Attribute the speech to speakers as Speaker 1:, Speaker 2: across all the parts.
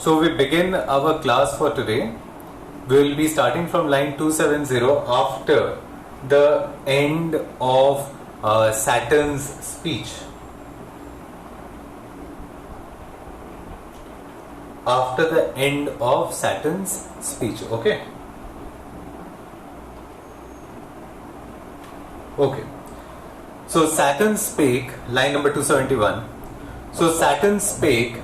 Speaker 1: So we begin our class for today. We will be starting from line 270 after the end of Saturn's speech. After the end of Saturn's speech, okay? Okay. So Saturn spake, line number 271. So Saturn spake,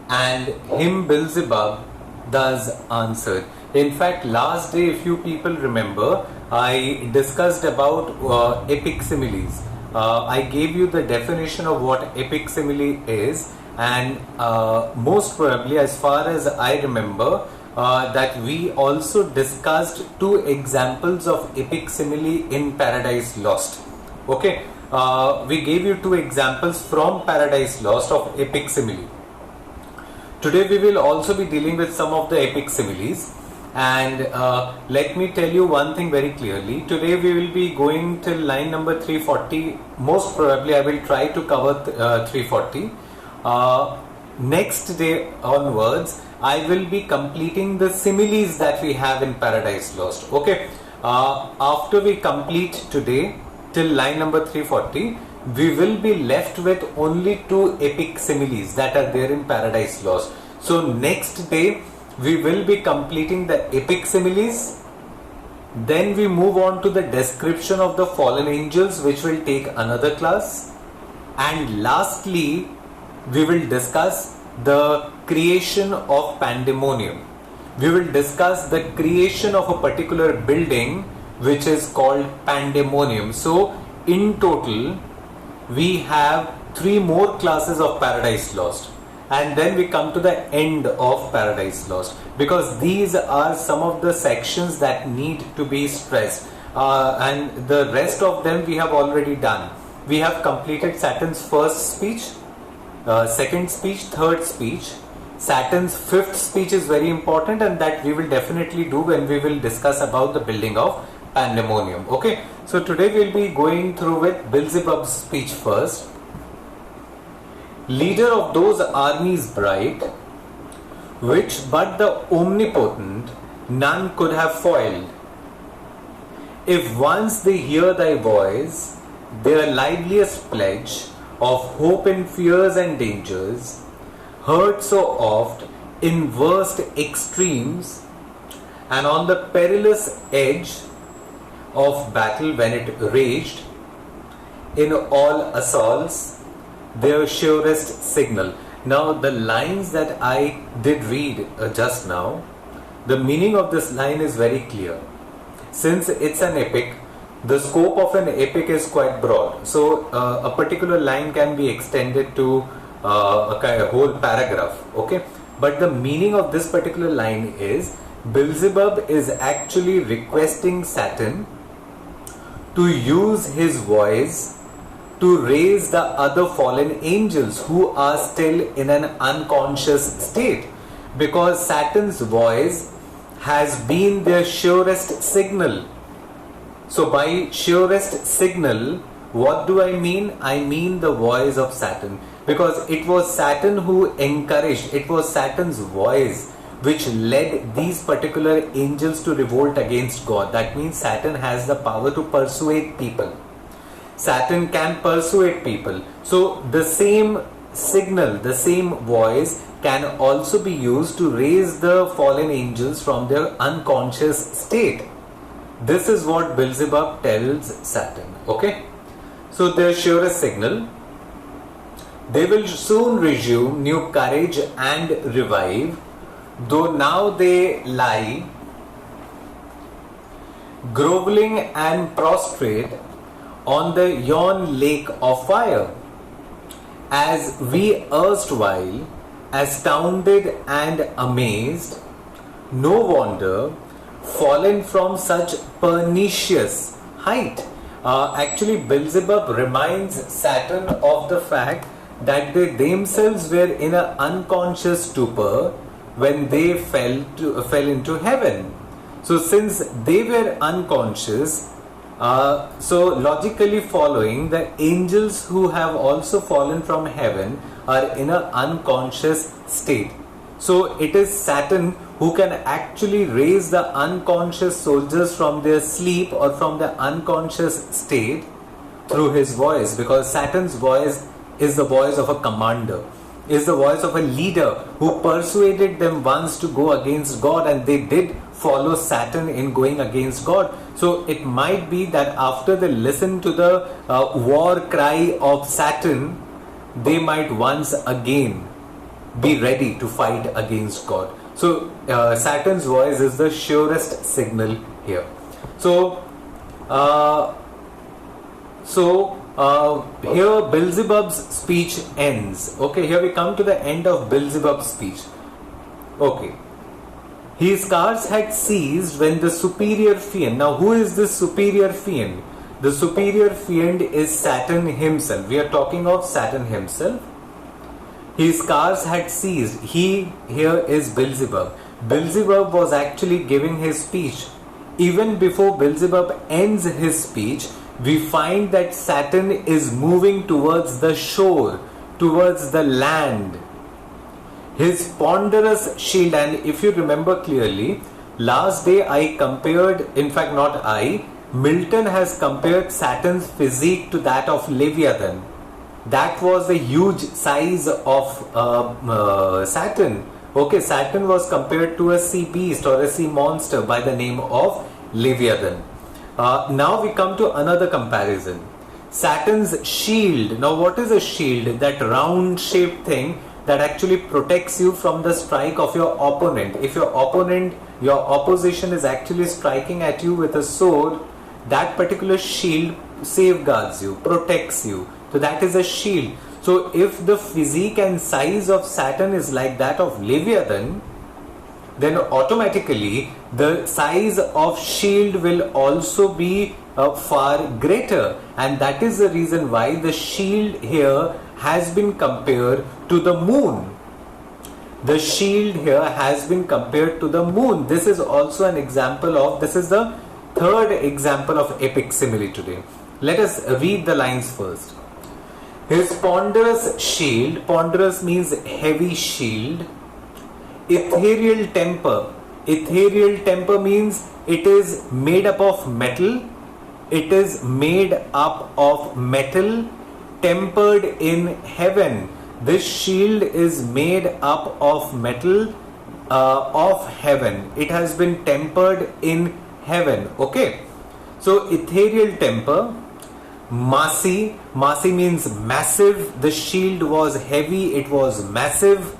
Speaker 1: and him Beelzebub thus answered. In fact, last day, if you people remember, I discussed about epic similes. I gave you the definition of what epic simile is, and most probably, as far as I remember, that we also discussed two examples of epic simile in Paradise Lost. Okay, we gave you two examples from Paradise Lost of epic simile. Today we will also be dealing with some of the epic similes, and let me tell you one thing very clearly. Today we will be going till line number 340. Most probably I will try to cover 340. Next day onwards I will be completing the similes that we have in Paradise Lost. Okay, after we complete today till line number 340, we will be left with only two epic similes that are there in Paradise Lost. So next day we will be completing the epic similes. Then we move on to the description of the fallen angels, which will take another class. And lastly, we will discuss the creation of Pandemonium. We will discuss the creation of a particular building which is called Pandemonium. So in total we have 3 more classes of Paradise Lost, and then we come to the end of Paradise Lost, because these are some of the sections that need to be stressed, and the rest of them we have already done. We have completed Saturn's first speech, second speech, third speech. Saturn's fifth speech is very important, and that we will definitely do when we will discuss about the building of Pandemonium. Okay, so today we will be going through with Beelzebub's speech first. Leader of those armies bright, which but the omnipotent none could have foiled. If once they hear thy voice, their liveliest pledge of hope in fears and dangers, heard so oft in worst extremes, and on the perilous edge of battle when it raged, in all assaults their surest signal. Now the lines that I did read just now, the meaning of this line is very clear. Since it's an epic, the scope of an epic is quite broad. So a particular line can be extended to a whole paragraph. Okay, but the meaning of this particular line is Beelzebub is actually requesting Saturn to use his voice to raise the other fallen angels who are still in an unconscious state, because Saturn's voice has been their surest signal. So by surest signal, what do I mean? I mean the voice of Saturn, because it was Saturn who encouraged, it was Saturn's voice which led these particular angels to revolt against God. That means Saturn has the power to persuade people. Saturn can persuade people. So the same signal, the same voice can also be used to raise the fallen angels from their unconscious state. This is what Beelzebub tells Saturn. Okay, so their surest signal, they will soon resume new courage and revive, though now they lie groveling and prostrate on the yon lake of fire. As we erstwhile, astounded and amazed, no wonder, fallen from such pernicious height. Actually, Beelzebub reminds Saturn of the fact that they themselves were in an unconscious stupor when they fell into heaven. So since they were unconscious, so logically following, the angels who have also fallen from heaven are in an unconscious state. So it is Saturn who can actually raise the unconscious soldiers from their sleep or from the unconscious state through his voice, because Saturn's voice is the voice of a commander, is the voice of a leader who persuaded them once to go against God, and they did follow Saturn in going against God. So it might be that after they listen to the war cry of Saturn, they might once again be ready to fight against God. So Saturn's voice is the surest signal here. So here Beelzebub's speech ends. Okay, here we come to the end of Beelzebub's speech. Okay. His cars had ceased when the superior fiend. Now, who is this superior fiend? The superior fiend is Saturn himself. We are talking of Saturn himself. His cars had ceased. He here is Beelzebub. Beelzebub was actually giving his speech. Even before Beelzebub ends his speech, we find that Saturn is moving towards the shore, towards the land. His ponderous shield, and if you remember clearly, last day I compared, in fact not I, Milton has compared Saturn's physique to that of Leviathan. That was the huge size of Saturn. Okay, Saturn was compared to a sea beast or a sea monster by the name of Leviathan. Now we come to another comparison. Saturn's shield. Now what is a shield? That round shaped thing that actually protects you from the strike of your opponent. If your opposition is actually striking at you with a sword, that particular shield safeguards you, protects you. So that is a shield. So if the physique and size of Saturn is like that of Leviathan, then automatically the size of shield will also be far greater, and that is the reason why the shield here has been compared to the moon. The shield here has been compared to the moon. This is also an example of, this is the third example of epic simile today. Let us read the lines first. His ponderous shield, ponderous means heavy shield. Ethereal temper. Ethereal temper means it is made up of metal. It is made up of metal tempered in heaven. This shield is made up of metal of heaven. It has been tempered in heaven. Okay. So ethereal temper. Massy. Massy means massive. The shield was heavy. It was massive.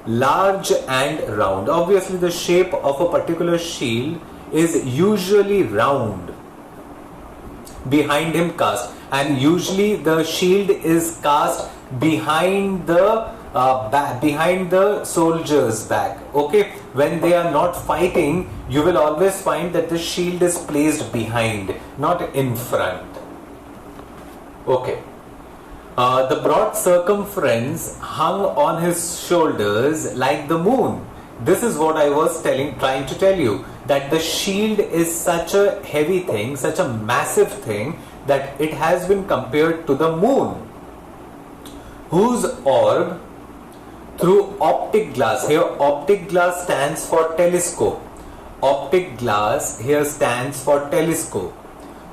Speaker 1: Large and round. Obviously the shape of a particular shield is usually round. Behind him cast, and usually the shield is cast behind the soldier's back. Okay, when they are not fighting, you will always find that the shield is placed behind, not in front. Okay. The broad circumference hung on his shoulders like the moon. This is what I was trying to tell you, that the shield is such a heavy thing, such a massive thing, that it has been compared to the moon, whose orb through optic glass. Here optic glass stands for telescope. Optic glass here stands for telescope.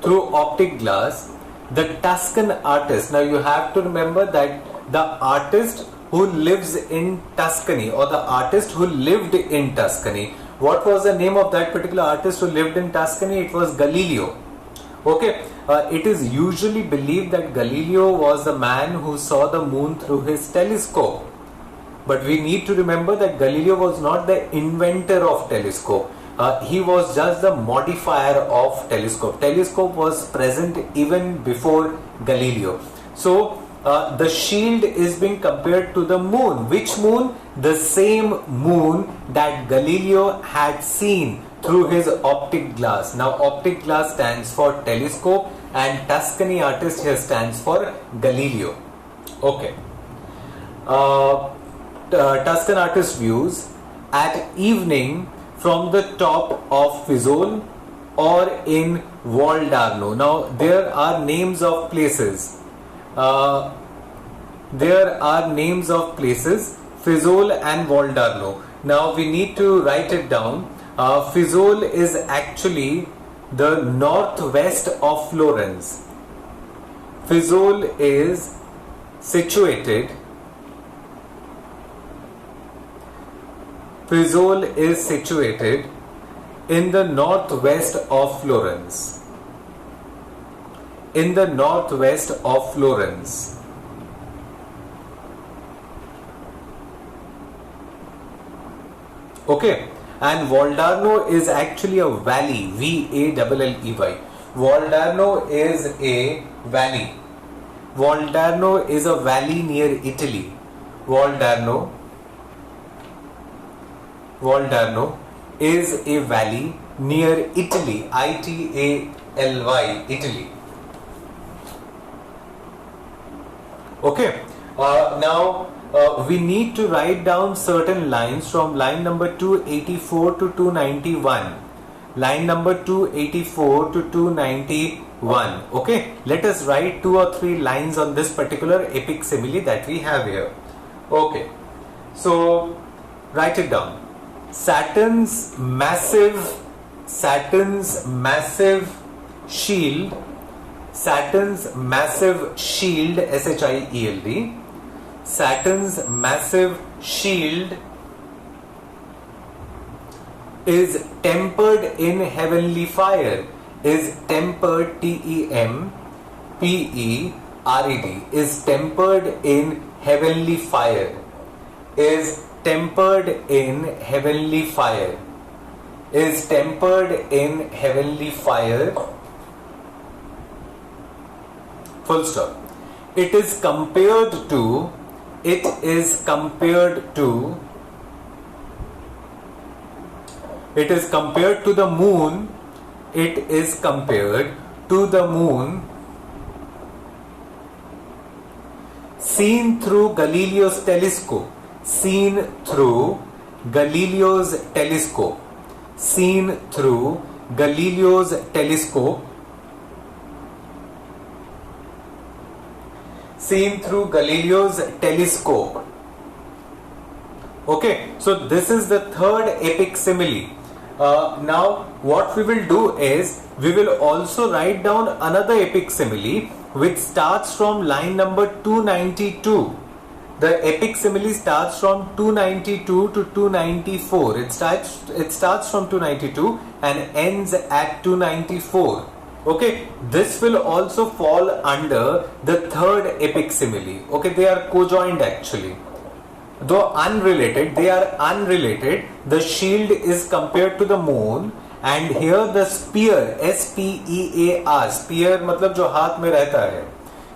Speaker 1: Through optic glass, the Tuscan artist. Now you have to remember that the artist who lives in Tuscany, or the artist who lived in Tuscany, what was the name of that particular artist who lived in Tuscany? It was Galileo. Okay, it is usually believed that Galileo was the man who saw the moon through his telescope. But we need to remember that Galileo was not the inventor of telescope. He was just the modifier of telescope. Telescope was present even before Galileo. So the shield is being compared to the moon. Which moon? The same moon that Galileo had seen through his optic glass. Now optic glass stands for telescope, and Tuscany artist here stands for Galileo. Okay. Tuscan artist views at evening from the top of Fiesole or in Valdarno. Now there are names of places. Fiesole and Valdarno. Now we need to write it down. Fiesole is actually the northwest of Florence. Fiesole is situated in the northwest of Florence. In the northwest of Florence. Okay, and Valdarno is actually a valley, Valley. Valdarno is a valley. Valdarno is a valley near Italy. Valdarno is a valley near Italy. Italy, Italy. Okay, now we need to write down certain lines from line number 284 to 291. Line number 284 to 291. Okay, let us write 2 or 3 lines on this particular epic simile that we have here. Okay, so write it down. Saturn's massive shield, Saturn's massive shield, SHIELD, Saturn's massive shield is tempered in heavenly fire, is tempered, TEMPERED, is tempered in heavenly fire, is tempered in heavenly fire, is tempered in heavenly fire, full stop. It is compared to the moon, it is compared to the moon seen through Galileo's telescope, seen through Galileo's telescope, seen through Galileo's telescope, seen through Galileo's telescope. Okay, so this is the third epic simile. Now what we will do is we will also write down another epic simile which starts from line number 292. The epic simile starts from 292 to 294. It starts from 292 and ends at 294. Okay, this will also fall under the third epic simile. Okay, they are co-joined actually. Though unrelated, they are unrelated. The shield is compared to the moon, and here the spear, SPEAR, spear मतलब जो हाथ में रहता है,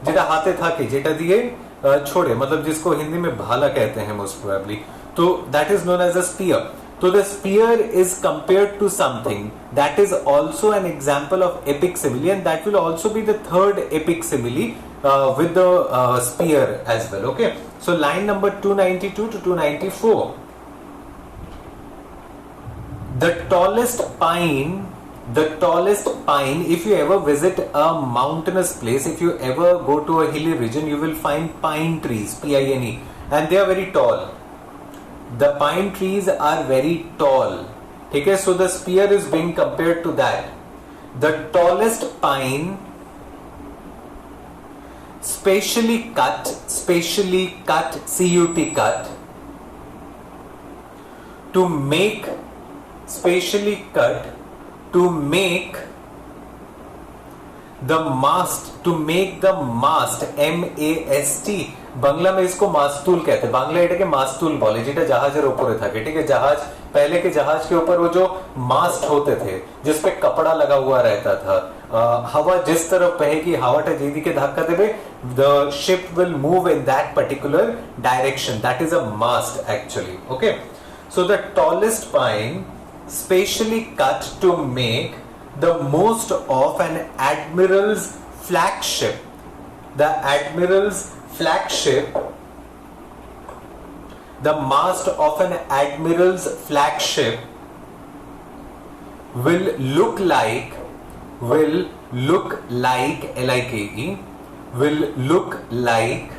Speaker 1: जेटा हाथे था के जेटा दिए छोड़े, मतलब जिसको हिंदी में भाला कहते हैं most probably, तो that is known as a spear. So the spear is compared to something. That is also an example of epic simile, and that will also be the third epic simile with the spear as well. Okay, so line number 292 to 294. The tallest pine, if you ever visit a mountainous place, if you ever go to a hilly region, you will find pine trees, PINE, and they are very tall. The pine trees are very tall. Okay, so the spear is being compared to that. The tallest pine, specially cut, CUT cut, to make, specially cut to make the mast, MAST, Bangla में इसको मास्तूल कहते हैं, बांग्ला एटा के मास्तूल बोले, जेटा जहाजेर ऊपर था, ठीक है, जहाज, पहले के जहाज के ऊपर वो जो मास्ट होते थे जिस पे कपड़ा लगा हुआ रहता था, हवा जिस तरफ बहेगी हवाटा जेदिके धक्का देबे, the ship will move in that particular direction. That is a mast actually. Okay, so the tallest pine specially cut to make the most of an admiral's flagship. The admiral's flagship, the mast of an admiral's flagship will look like, LIKE, will look like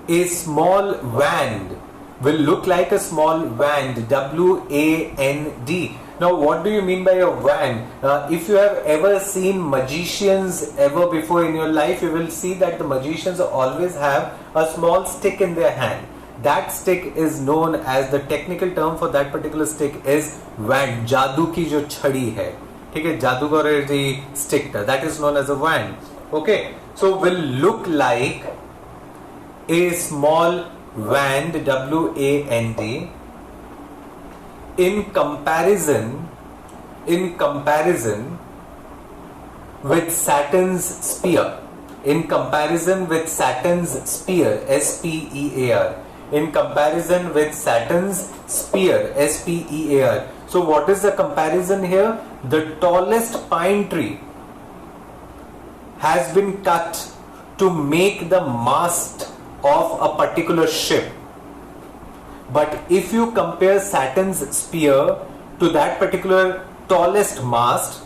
Speaker 1: a small wand will look like a small wand, W-A-N-D. Now what do you mean by a wand? If you have ever seen magicians ever before in your life, you will see that the magicians always have a small stick in their hand. That stick is known as, the technical term for that particular stick is wand. जादू की जो छड़ी है, ठीक है, जादूगर the stick, that is known as a wand. Okay, so will look like a small wand, W-A-N-D, in comparison with Saturn's spear. In comparison with Saturn's spear, S-P-E-A-R. In comparison with Saturn's spear, S-P-E-A-R. So what is the comparison here? The tallest pine tree has been cut to make the mast of a particular ship. But if you compare Saturn's spear to that particular tallest mast,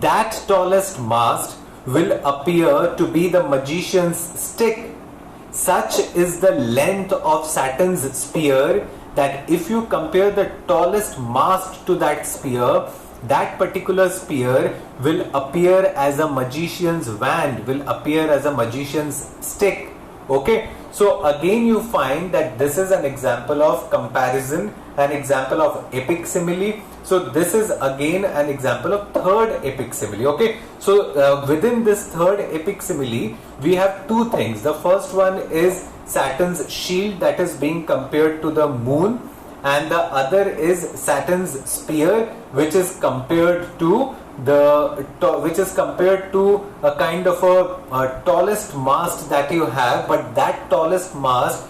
Speaker 1: that tallest mast will appear to be the magician's stick. Such is the length of Saturn's spear that if you compare the tallest mast to that spear, that particular spear will appear as a magician's wand, will appear as a magician's stick. Okay, so again you find that this is an example of comparison, an example of epic simile. So this is again an example of third epic simile. Okay, so within this third epic simile, we have two things. The first one is Saturn's shield that is being compared to the moon, and the other is Saturn's spear, which is compared to a kind of a tallest mast that you have, but that tallest mast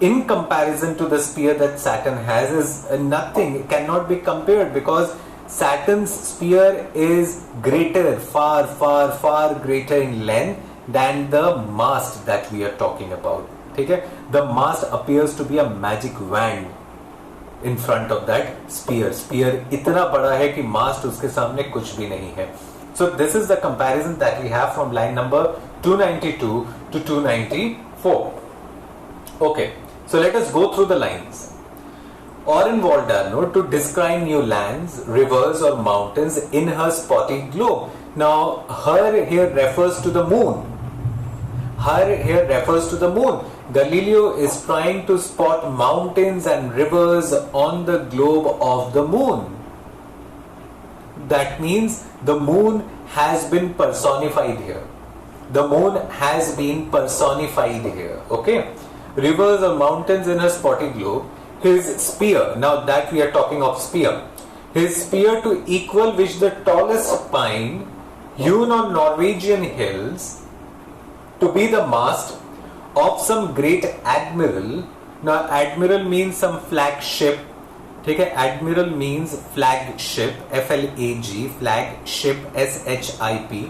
Speaker 1: in comparison to the spear that Saturn has is nothing. It cannot be compared because Saturn's spear is greater, far greater in length than the mast that we are talking about. Okay? The mast appears to be a magic wand in front of that spear. Spear इतना बड़ा है कि mast उसके सामने कुछ भी नहीं है. So this is the comparison that we have from line number 292 to 294. Okay, so let us go through the lines. Oren Waldano to describe new lands, rivers or mountains in her spotty globe. Now her here refers to the moon. Her here refers to the moon. Galileo is trying to spot mountains and rivers on the globe of the moon. That means the moon has been personified here. The moon has been personified here. Okay. Rivers or mountains in a spotty globe. His spear, now that we are talking of spear, his spear to equal which the tallest pine hewn on Norwegian hills, to be the mast of some great admiral. Now admiral means some flagship. Okay, admiral means flagship, F-L-A-G, flagship, S-H-I-P.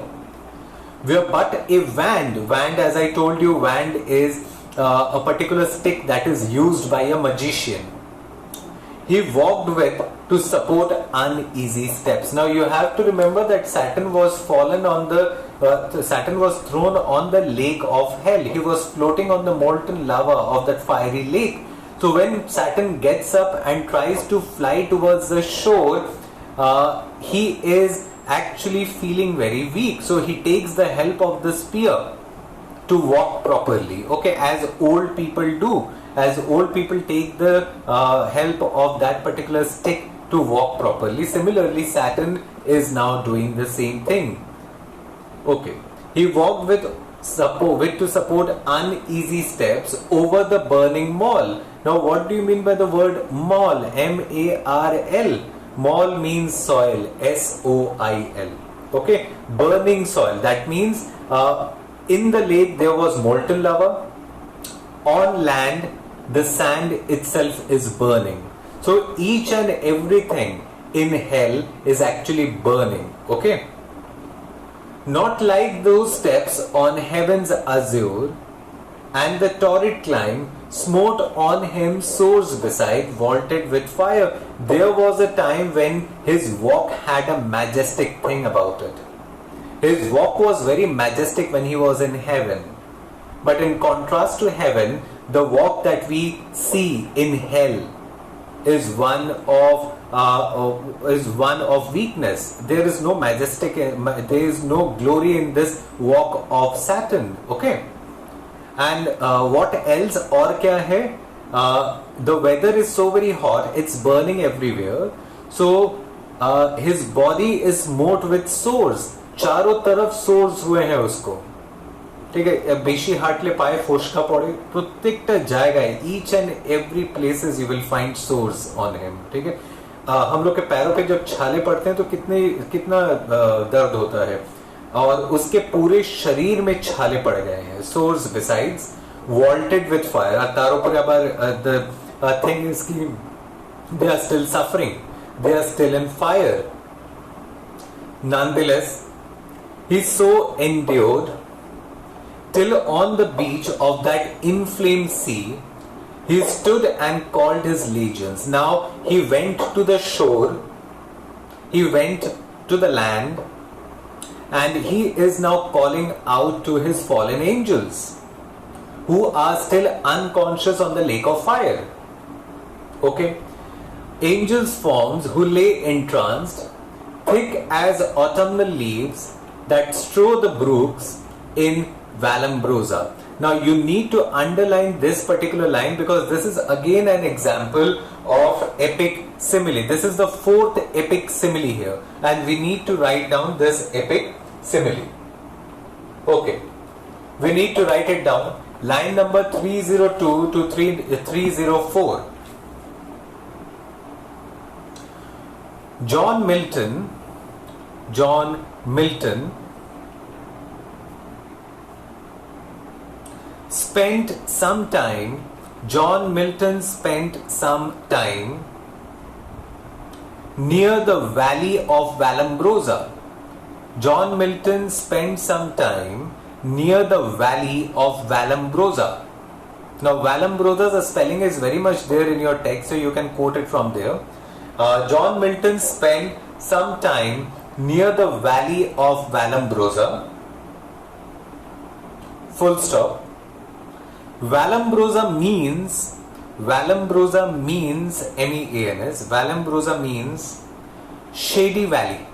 Speaker 1: Where but a wand, as I told you, wand is a particular stick that is used by a magician. He walked with to support uneasy steps. Now you have to remember that Saturn was fallen on Saturn was thrown on the lake of hell. He was floating on the molten lava of that fiery lake. So when Saturn gets up and tries to fly towards the shore, he is actually feeling very weak. So he takes the help of the spear to walk properly. Okay, as old people do. As old people take the help of that particular stick to walk properly. Similarly, Saturn is now doing the same thing. Okay, he walked with to support uneasy steps over the burning mall. Now, what do you mean by the word mall? M-A-R-L. Mall means soil. S-O-I-L. Okay, burning soil. That means in the lake there was molten lava. On land, the sand itself is burning. So each and everything in hell is actually burning. Okay. Not like those steps on heaven's azure, and the torrid climb smote on him soars beside, vaulted with fire. There was a time when his walk had a majestic thing about it. His walk was very majestic when he was in heaven. But in contrast to heaven, the walk that we see in hell is one of weakness. There is no majestic, there is no glory in this walk of Saturn. Okay, and what else? और क्या है? The weather is so very hot; it's burning everywhere. So his body is smote with sores. चारों तरफ sores हुए हैं उसको. ठीक है, बेशी हाटले पाए फोशका पड़े प्रत्येकटा জায়গায় each and every places you will find sores on him. ठीक है, हम लोग के पैरों पे जब छाले पड़ते हैं तो कितना दर्द होता है, और उसके पूरे शरीर में छाले पड़ गए हैं. sores besides vaulted with fire. तारों पर अब the thing is कि they are still suffering, they are still in fire. Nonetheless, he so endured till on the beach of that inflamed sea, he stood and called his legions. Now he went to the shore, he went to the land, and he is now calling out to his fallen angels, who are still unconscious on the lake of fire. Okay, angels forms who lay entranced, thick as autumnal leaves that strew the brooks in Vallombrosa. Now you need to underline this particular line because this is again an example of epic simile. This is the fourth epic simile here, and we need to write down this epic simile. Okay, we need to write it down. Line number 302 to 304. John Milton spent some time near the valley of Vallombrosa. John Milton spent some time near the valley of Vallombrosa. Now Vallombrosa, the spelling is very much there in your text, so you can quote it from there. John Milton spent some time near the valley of Vallombrosa. Full stop. Vallombrosa means MEANS. Vallombrosa means shady valley.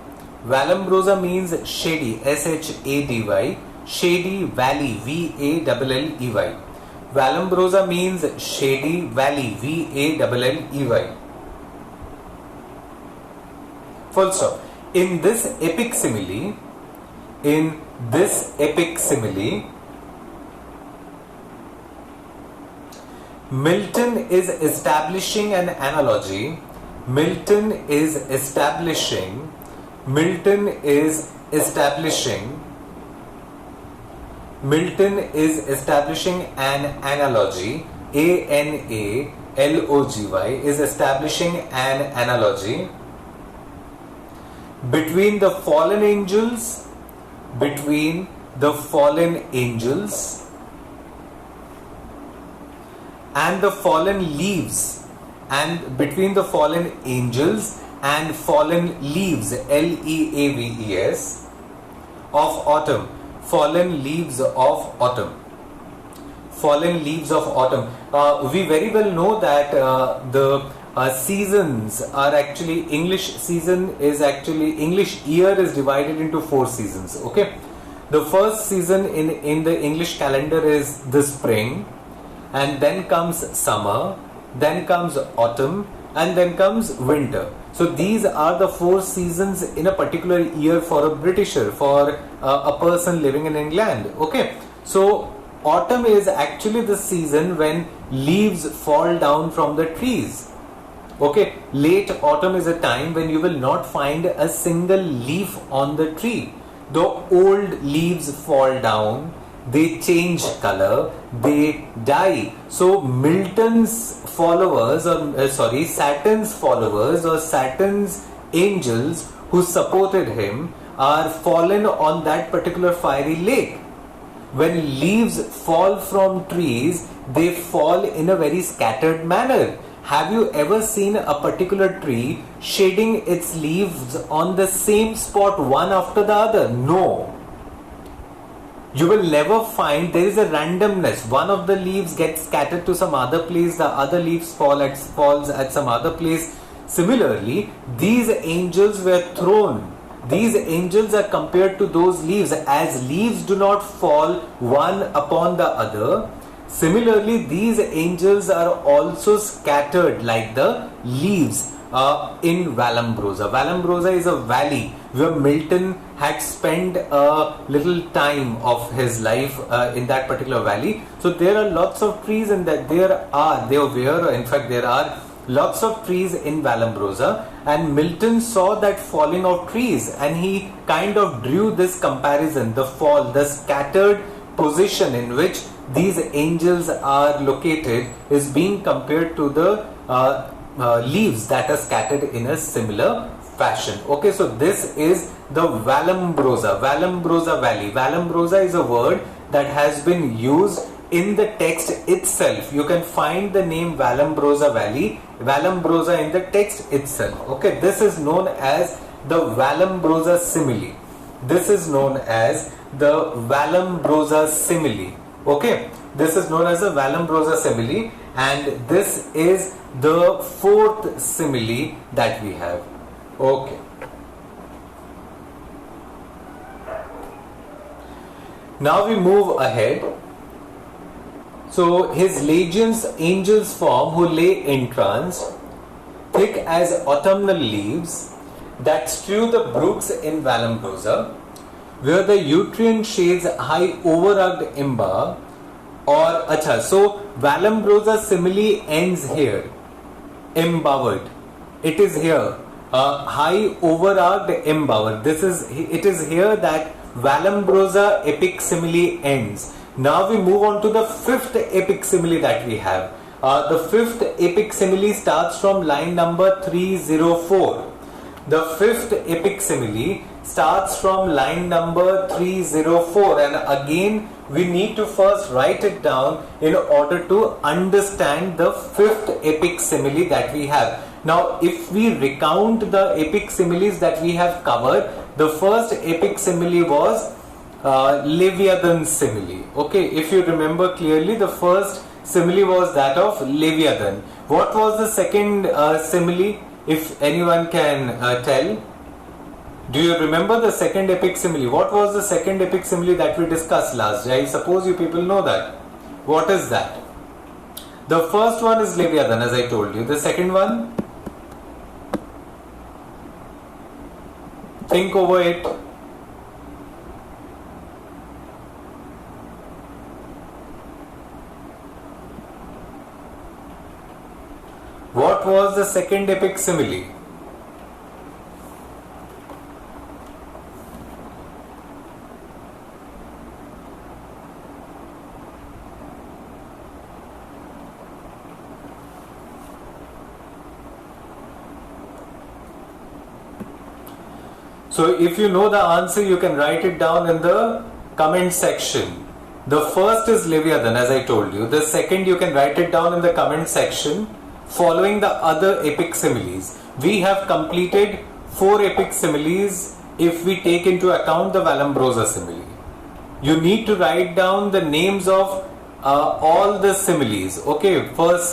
Speaker 1: Vallombrosa means shady, SHADY, shady valley, VALLEY. Vallombrosa means shady valley, VALLEY. Full stop. In this epic simile, Milton is establishing an analogy. Milton is establishing an analogy. ANALOGY is establishing an analogy between the fallen angels and the fallen leaves, and between the fallen angels and fallen leaves, LEAVES, of autumn. Fallen leaves of autumn. We very well know that the seasons are actually, English year is divided into 4 seasons. Okay, the first season in the English calendar is the spring, and then comes summer, then comes autumn, and then comes winter. So these are the 4 seasons in a particular year for a Britisher, for a person living in England. Okay, so autumn is actually the season when leaves fall down from the trees. Okay, late autumn is a time when you will not find a single leaf on the tree. The old leaves fall down, they change color, they die. So Milton's followers, Saturn's followers or Saturn's angels who supported him are fallen on that particular fiery lake. When leaves fall from trees, they fall in a very scattered manner. Have you ever seen a particular tree shading its leaves on the same spot one after the other? No. You will never find there is a randomness. One of the leaves gets scattered to some other place, the other leaves falls at some other place. Similarly, these angels were thrown. These angels are compared to those leaves, as leaves do not fall one upon the other. Similarly, these angels are also scattered like the leaves in Vallombrosa. Vallombrosa is a valley where Milton had spent a little time of his life in that particular valley. So there are lots of trees in that. There are lots of trees in Vallombrosa, and Milton saw that falling of trees, and he kind of drew this comparison, the fall, the scattered position in which these angels are located is being compared to the leaves that are scattered in a similar fashion. Okay, so this is the Vallombrosa valley. Vallombrosa is a word that has been used in the text itself. You can find the name Vallombrosa valley, Vallombrosa in the text itself. Okay, this is known as the Vallombrosa simile. This is known as the Vallombrosa simile. Okay, this is known as the Vallombrosa simile, and this is the fourth simile that we have. Okay. Now we move ahead. So his legions, angels form who lay in trance, thick as autumnal leaves that strew the brooks in Vallombrosa, where the utrian shades high overrugged embower. Or so Vallombrosa simile ends here, embowered. It is here, high overrugged embower. It is here that Vallombrosa epic simile ends. Now we move on to the fifth epic simile that we have. The fifth epic simile starts from line number 304. The fifth epic simile starts from line number 304, and again we need to first write it down in order to understand the fifth epic simile that we have. Now if we recount the epic similes that we have covered, the first epic simile was Leviathan simile. Okay, if you remember clearly, the first simile was that of Leviathan. What was the second simile, if anyone can tell? Do you remember the second epic simile? What was the second epic simile that we discussed last day? I suppose you people know that. What is that? The first one is Leviathan, as I told you. The second one? Think over it. What was the second epic simile? So if you know the answer, you can write it down in the comment section. The first is Leviathan, as I told you. The second, you can write it down in the comment section, following the other epic similes. We have completed 4 epic similes if we take into account the Vallombrosa simile. You need to write down the names of all the similes. Okay, first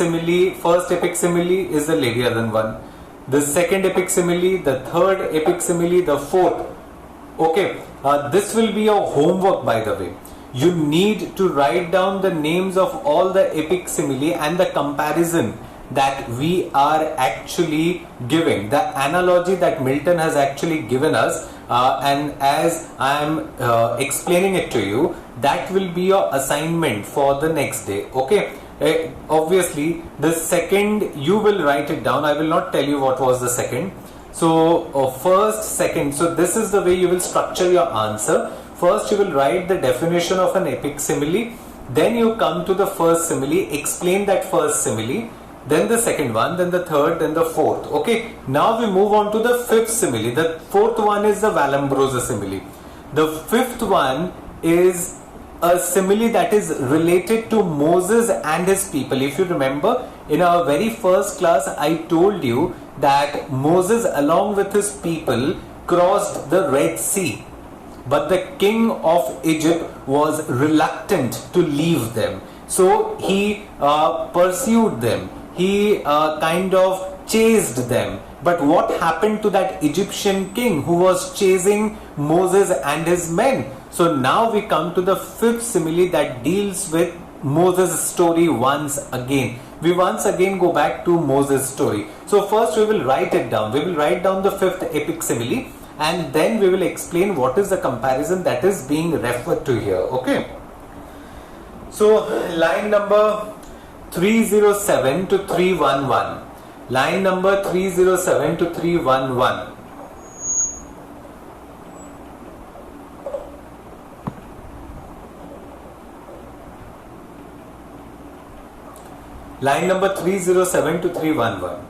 Speaker 1: epic simile is the Leviathan one. The second epic simile, the third epic simile, the fourth. Okay, this will be your homework, by the way. You need to write down the names of all the epic simile and the comparison that we are actually giving, the analogy that Milton has actually given us, and as I am explaining it to you, that will be your assignment for the next day. Okay. Obviously the second you will write it down. I will not tell you what was the second. So first, second, so this is the way you will structure your answer. First you will write the definition of an epic simile, then you come to the first simile, explain that first simile, then the second one, then the third, then the fourth. Okay, now we move on to the fifth simile. The fourth one is the Vallombrosa simile. The fifth one is a simile that is related to Moses and his people. If you remember, in our very first class, I told you that Moses along with his people crossed the Red Sea. but the king of Egypt was reluctant to leave them. So he pursued them. He kind of chased them. But what happened to that Egyptian king who was chasing Moses and his men? So now we come to the fifth simile that deals with Moses' story once again. We once again go back to Moses' story. So first we will write it down. We will write down the fifth epic simile, and then we will explain what is the comparison that is being referred to here. Okay. So line number 307 to 311. Line number 307 to 311. Line number 307 to 311.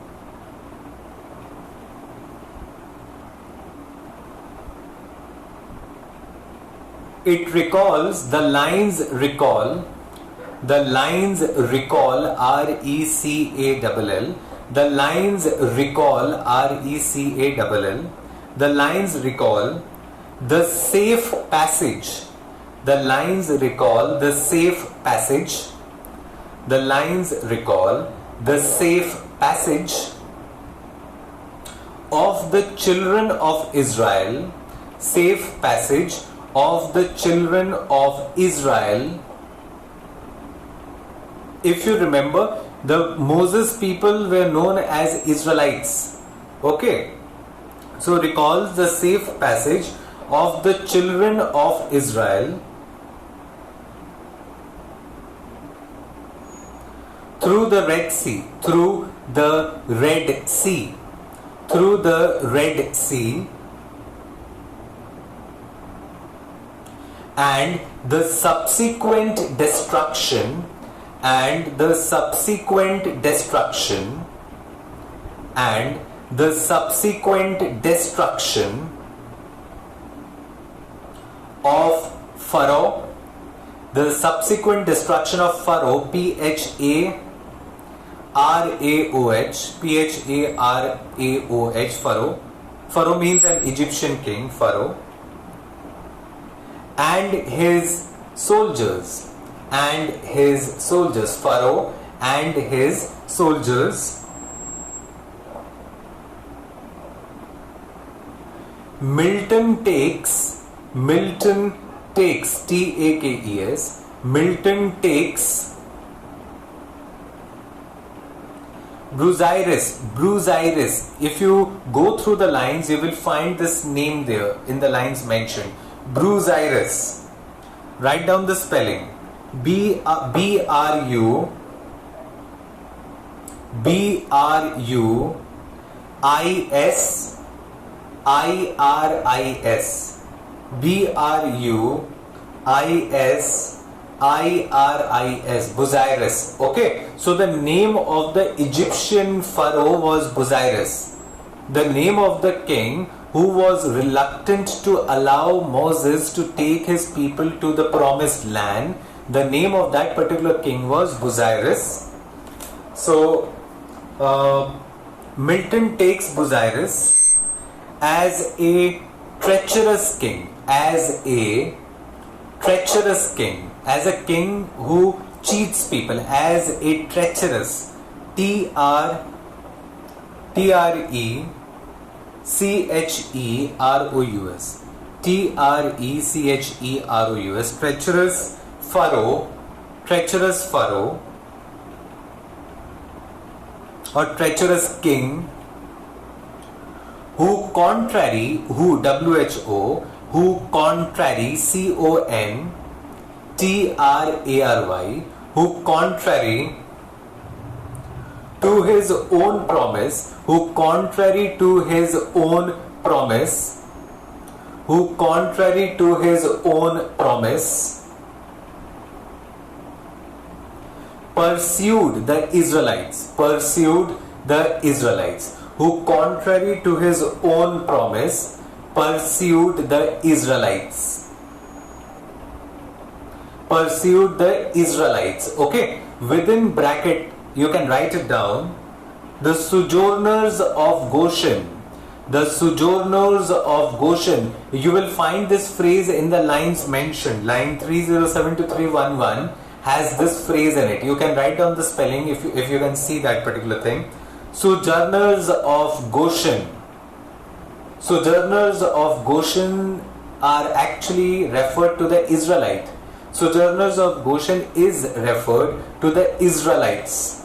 Speaker 1: It recalls, the lines recall, the lines recall, R-E-C-A-L-L, the lines recall, R-E-C-A-L-L, the lines recall the safe passage, the lines recall the safe passage, the lines recall the safe passage of the children of Israel, safe passage of the children of Israel. If you remember, the Moses people were known as Israelites. Okay. So recalls the safe passage of the children of Israel through the Red Sea, through the Red Sea, through the Red Sea, and the subsequent destruction, and the subsequent destruction, and the subsequent destruction of Pharaoh, the subsequent destruction of Pharaoh, P-H-A-R-A-O-H, P-H-A-R-A-O-H, Pharaoh. Pharaoh means an Egyptian king, Pharaoh, and his soldiers, and his soldiers, Pharaoh and his soldiers. Milton takes, T-A-K-E-S, Milton takes Busiris. If you go through the lines, you will find this name there in the lines mentioned. Busiris. Write down the spelling. B-R-U-I-S-I-R-I-S. B-R-U-I-S-I-R-I-S. Busiris. Okay. So the name of the Egyptian pharaoh was Busiris. The name of the king who was reluctant to allow Moses to take his people to the promised land, the name of that particular king was Busiris. So Milton takes Busiris as a treacherous king, as a treacherous king, as a king who cheats people, as a treacherous, T-R-E-C-H-E-R-O-U-S, T-R-E-C-H-E-R-O-U-S, treacherous pharaoh, or treacherous king, who contrary, who contrary, C-O-N-T-R-A-R-Y, who contrary to his own promise, who contrary to his own promise, who contrary to his own promise, pursued the Israelites, who contrary to his own promise, pursued the Israelites. Okay, within bracket you can write it down. The sojourners of Goshen, The sojourners of Goshen. You will find this phrase in the lines mentioned. Line 307 to 311 has this phrase in it. You can write down the spelling if you can see that particular thing. Sojourners of Goshen. Sojourners of Goshen are actually referred to the Israelite. Sojourners of Goshen is referred to the Israelites.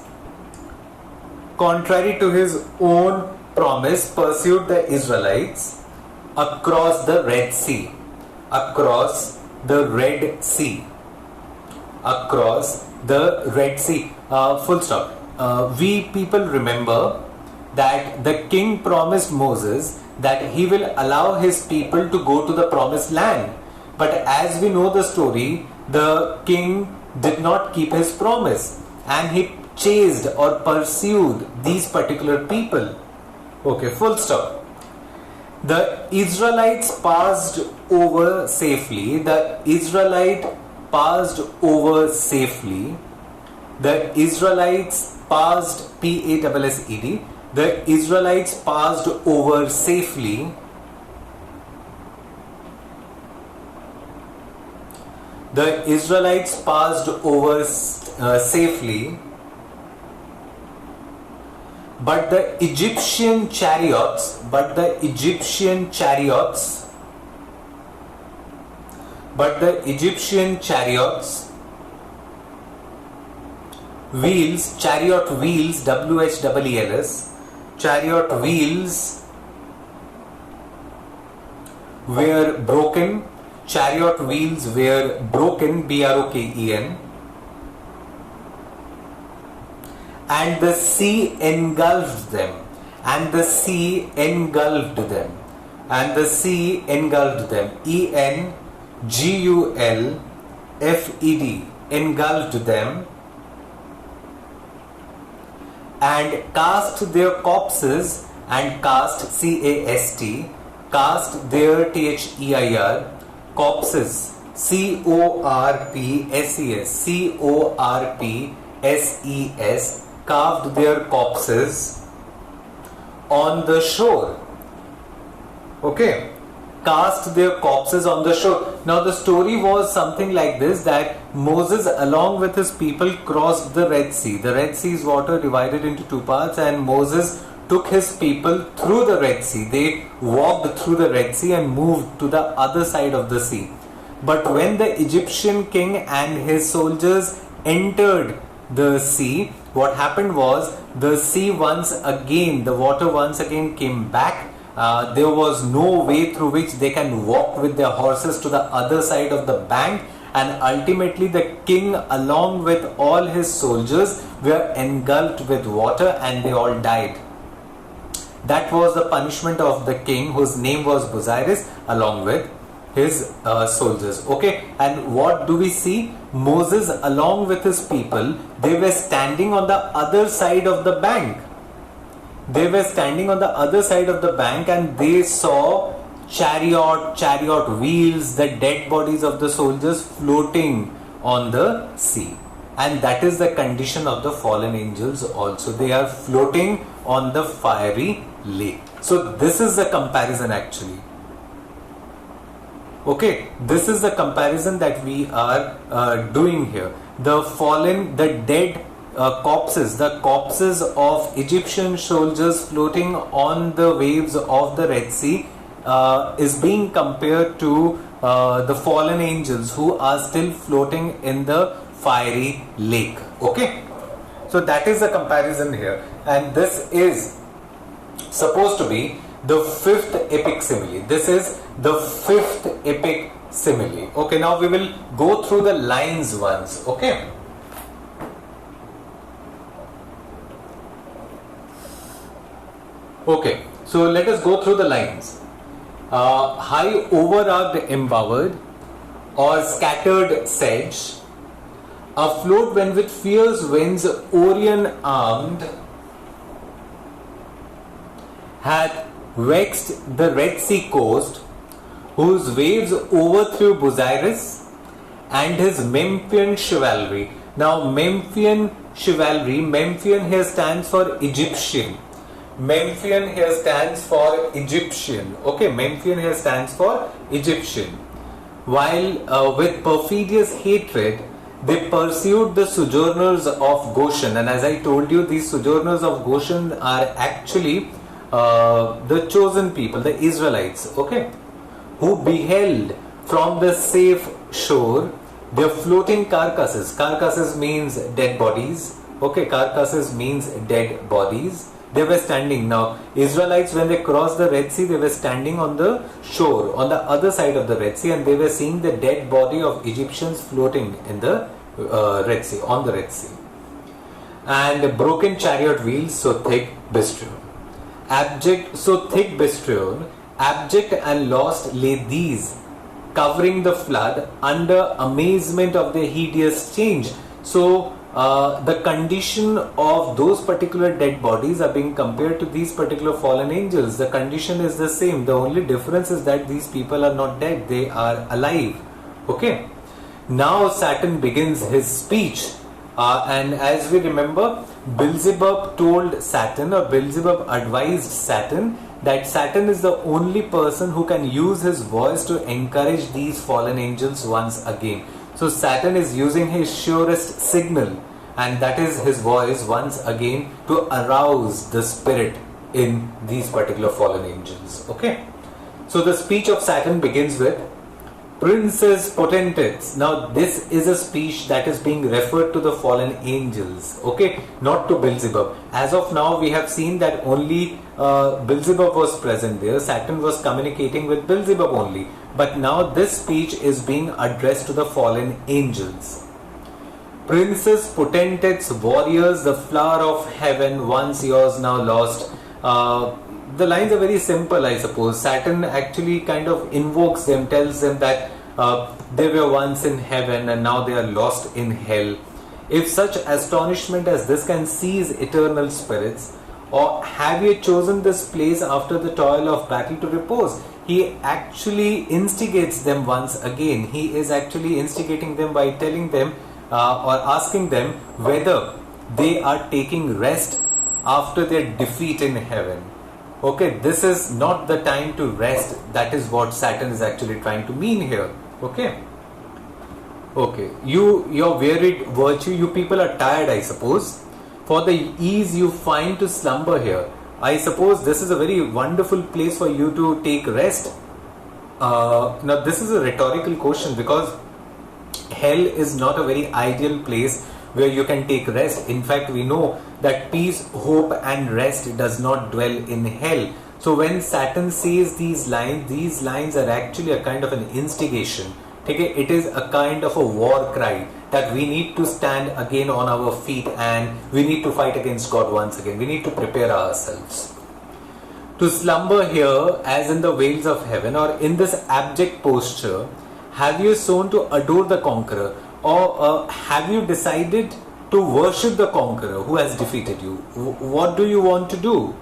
Speaker 1: Contrary to his own promise, pursued the Israelites across the Red Sea. Across the Red Sea. Across the Red Sea. Full stop. We people remember that the king promised Moses that he will allow his people to go to the promised land. But as we know the story, the king did not keep his promise and he chased or pursued these particular people. Okay, full stop. The Israelites passed over safely. The Israelite passed over safely. The Israelites passed, P-A-S-S-E-D. The Israelites passed over safely. The Israelites passed over safely. But the Egyptian chariots, wheels, chariot wheels, W-H-E-E-L-S, chariot wheels were broken. Chariot wheels were broken, B-R-O-K-E-N. And the sea engulfed them. And the sea engulfed them. And the sea engulfed them. E-N-G-U-L-F-E-D. Engulfed them. And cast their corpses. And cast, C-A-S-T. Cast their, T-H-E-I-R. Corpses. C-O-R-P-S-E-S. C-O-R-P-S-E-S. Carved their corpses on the shore. Okay. Cast their corpses on the shore. Now the story was something like this, that Moses along with his people crossed the Red Sea. The Red Sea's water divided into two parts and Moses took his people through the Red Sea. They walked through the Red Sea and moved to the other side of the sea. But when the Egyptian king and his soldiers entered the sea, what happened was the sea the water once again came back. There was no way through which they can walk with their horses to the other side of the bank, and ultimately the king along with all his soldiers were engulfed with water and they all died. That was the punishment of the king, whose name was Busiris, along with his soldiers. Okay, and what do we see? Moses along with his people, they were standing on the other side of the bank. They were standing on the other side of the bank and they saw chariot wheels, the dead bodies of the soldiers floating on the sea. And that is the condition of the fallen angels also. They are floating on the fiery lake. So this is the comparison actually. Okay, this is the comparison that we are doing here. The fallen, the dead corpses, the corpses of Egyptian soldiers floating on the waves of the Red Sea is being compared to the fallen angels who are still floating in the fiery lake. Okay, so that is the comparison here, and this is supposed to be the fifth epic simile. This is the fifth epic simile. Okay, now we will go through the lines once. Okay. Okay, so let us go through the lines. High overarched embowered or scattered sedge, afloat when with fierce winds Orion armed, hath vexed the Red Sea coast, whose waves overthrew Busiris and his Memphian chivalry. Now Memphian chivalry, Memphian here stands for Egyptian. Memphian here stands for Egyptian. Okay, Memphian here stands for Egyptian. While with perfidious hatred, they pursued the sojourners of Goshen. And as I told you, these sojourners of Goshen are actually the chosen people, the Israelites, okay, who beheld from the safe shore their floating carcasses. Carcasses means dead bodies. Okay, carcasses means dead bodies. They were standing. Now, Israelites, when they crossed the Red Sea, they were standing on the shore, on the other side of the Red Sea, and they were seeing the dead body of Egyptians floating in the Red Sea, on the Red Sea. And broken chariot wheels, so thick Bistrion. Bistrion, abject and lost lay these, covering the flood under amazement of the hideous change. So, the condition of those particular dead bodies are being compared to these particular fallen angels. The condition is the same. The only difference is that these people are not dead, they are alive. Okay. Now Saturn begins his speech. And as we remember, Beelzebub told Saturn, or Beelzebub advised Saturn, that Saturn is the only person who can use his voice to encourage these fallen angels once again. So Saturn is using his surest signal, and that is his voice once again to arouse the spirit in these particular fallen angels. Okay. So the speech of Saturn begins with princes, potentates. Now this is a speech that is being referred to the fallen angels. Okay. Not to Beelzebub. As of now we have seen that only Beelzebub was present there. Saturn was communicating with Beelzebub only. But now this speech is being addressed to the fallen angels. Princes, potentates, warriors, the flower of heaven, once yours, now lost. The lines are very simple, I suppose. Saturn actually kind of invokes them, tells them that they were once in heaven and now they are lost in hell. If such astonishment as this can seize eternal spirits, or have you chosen this place after the toil of battle to repose? He actually instigates them once again. He is actually instigating them by telling them or asking them whether they are taking rest after their defeat in heaven. Okay, this is not the time to rest. That is what Saturn is actually trying to mean here. Okay. Okay, your wearied virtue, you people are tired, I suppose. For the ease you find to slumber here, I suppose this is a very wonderful place for you to take rest. Now this is a rhetorical question, because hell is not a very ideal place where you can take rest. In fact, we know that peace, hope and rest does not dwell in hell. So when Saturn says these lines are actually a kind of an instigation. Okay, it is a kind of a war cry that we need to stand again on our feet and we need to fight against God once again. We need to prepare ourselves. To slumber here as in the veils of heaven, or in this abject posture, have you sown to adore the conqueror, or have you decided to worship the conqueror who has defeated you? What do you want to do?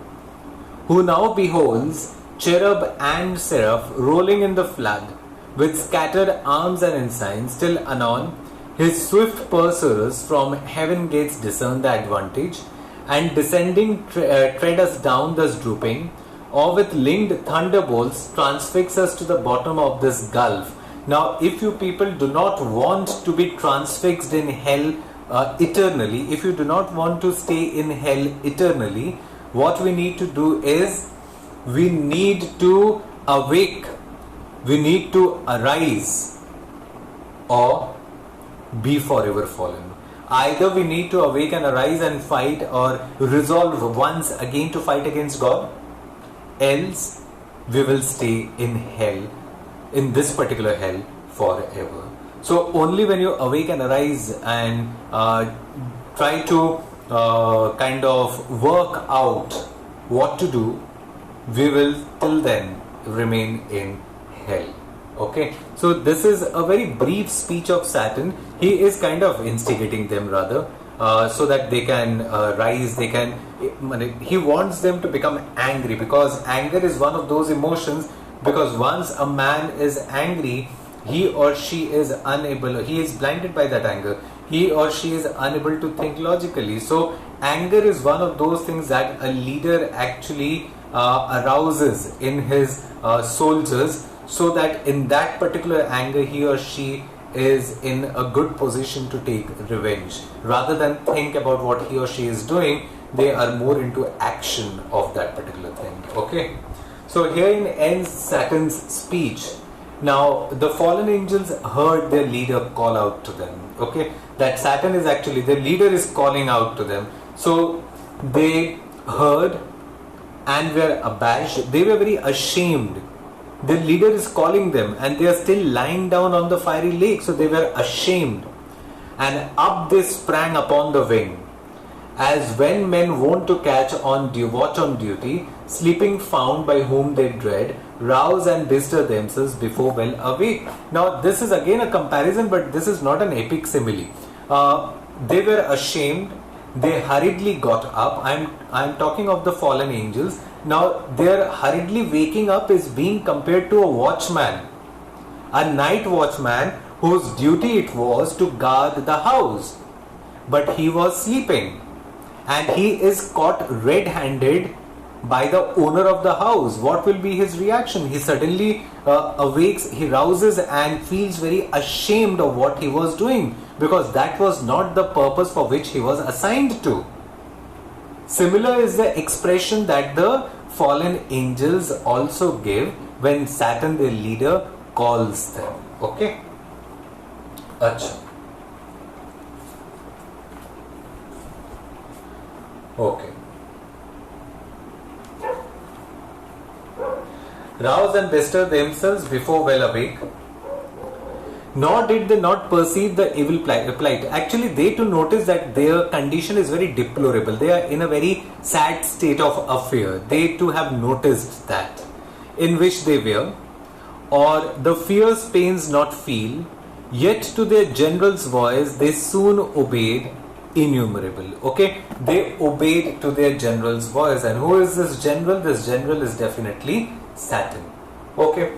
Speaker 1: Who now beholds cherub and seraph rolling in the flood with scattered arms and ensigns, till anon his swift pursuers from heaven gates discern the advantage, and descending tread us down thus drooping, or with linked thunderbolts transfix us to the bottom of this gulf. Now, if you people do not want to be transfixed in hell eternally, if you do not want to stay in hell eternally, what we need to do is we need to awake, we need to arise, or be forever fallen. Either we need to awake and arise and fight, or resolve once again to fight against God, else we will stay in hell, in this particular hell, forever. So only when you awake and arise and try to kind of work out what to do, we will till then remain in hell. Okay, so this is a very brief speech of Saturn. He is kind of instigating them rather, so that they can rise, they can, he wants them to become angry, because anger is one of those emotions, because once a man is angry, he or she is unable, he is blinded by that anger, he or she is unable to think logically. So anger is one of those things that a leader actually arouses in his soldiers, so that in that particular anger he or she is in a good position to take revenge. Rather than think about what he or she is doing, they are more into action of that particular thing. Okay, so herein ends Saturn's speech. Now the fallen angels heard their leader call out to them. Okay, that Saturn is actually, their leader is calling out to them. So they heard and were abashed. They were very ashamed. Their leader is calling them and they are still lying down on the fiery lake. So they were ashamed. And up they sprang upon the wing, as when men wont to catch on watch on duty, sleeping found by whom they dread, rouse and bestir themselves before well awake. Now this is again a comparison, but this is not an epic simile. They were ashamed. They hurriedly got up. I'm talking of the fallen angels. Now their hurriedly waking up is being compared to a watchman, a night watchman whose duty it was to guard the house, but he was sleeping, and he is caught red-handed by the owner of the house. What will be his reaction? He suddenly awakes, he rouses and feels very ashamed of what he was doing, because that was not the purpose for which he was assigned to. Similar is the expression that the fallen angels also give when Saturn, their leader, calls them. Okay? Achha. Okay. Rouse and bestir themselves before well awake. Nor did they not perceive the evil plight. Actually, they too notice that their condition is very deplorable. They are in a very sad state of affair. They too have noticed that, in which they were, or the fierce pains not feel, yet to their general's voice they soon obeyed innumerable. Okay, they obeyed to their general's voice. And who is this general? This general is definitely Saturn. Okay,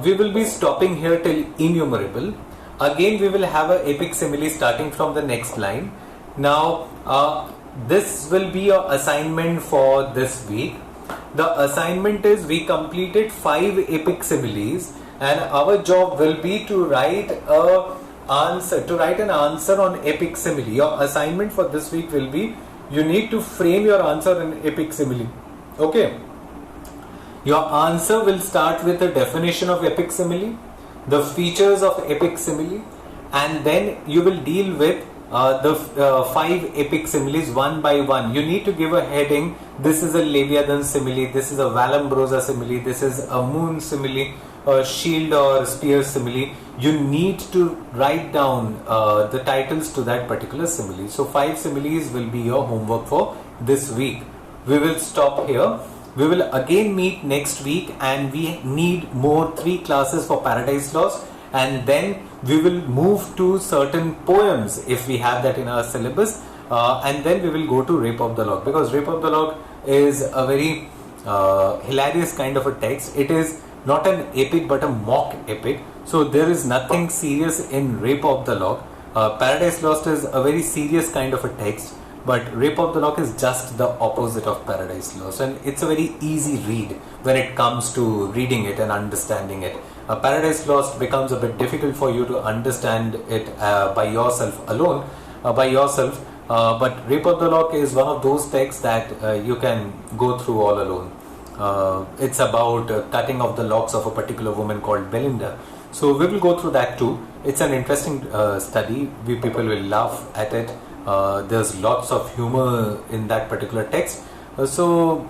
Speaker 1: we will be stopping here till innumerable. Again, we will have an epic simile starting from the next line. Now, this will be your assignment for this week. The assignment is we completed 5 epic similes, and our job will be to write an answer on epic simile. Your assignment for this week will be, you need to frame your answer in epic simile. Okay. Your answer will start with a definition of epic simile, the features of epic simile, and then you will deal with the 5 epic similes one by one. You need to give a heading. This is a Leviathan simile, this is a Vallombrosa simile, this is a moon simile, a shield or spear simile. You need to write down the titles to that particular simile. So 5 similes will be your homework for this week. We will stop here. We will again meet next week, and we need more 3 classes for Paradise Lost, and then we will move to certain poems if we have that in our syllabus, and then we will go to Rape of the Lock, because Rape of the Lock is a very hilarious kind of a text. It is not an epic but a mock epic, so there is nothing serious in Rape of the Lock. Paradise Lost is a very serious kind of a text, but Rape of the Lock is just the opposite of Paradise Lost, and it's a very easy read when it comes to reading it and understanding it. Paradise Lost becomes a bit difficult for you to understand it by yourself alone, but Rape of the Lock is one of those texts that you can go through all alone. It's about cutting off the locks of a particular woman called Belinda. So we will go through that too. It's an interesting study. We people will laugh at it. There's lots of humor in that particular text, so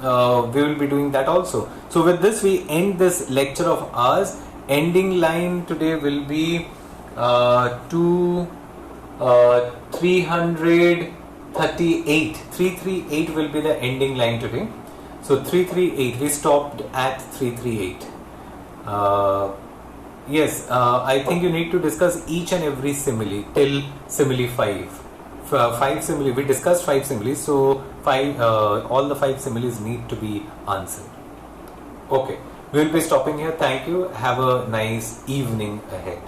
Speaker 1: we will be doing that also. So with this we end this lecture of ours. Ending line today will be 338. 338 will be the ending line today. So 338, we stopped at 338. Yes, I think you need to discuss each and every simile till simile 5. 5 simile, we discussed 5 similes, so all the 5 similes need to be answered. Okay, we will be stopping here. Thank you. Have a nice evening ahead.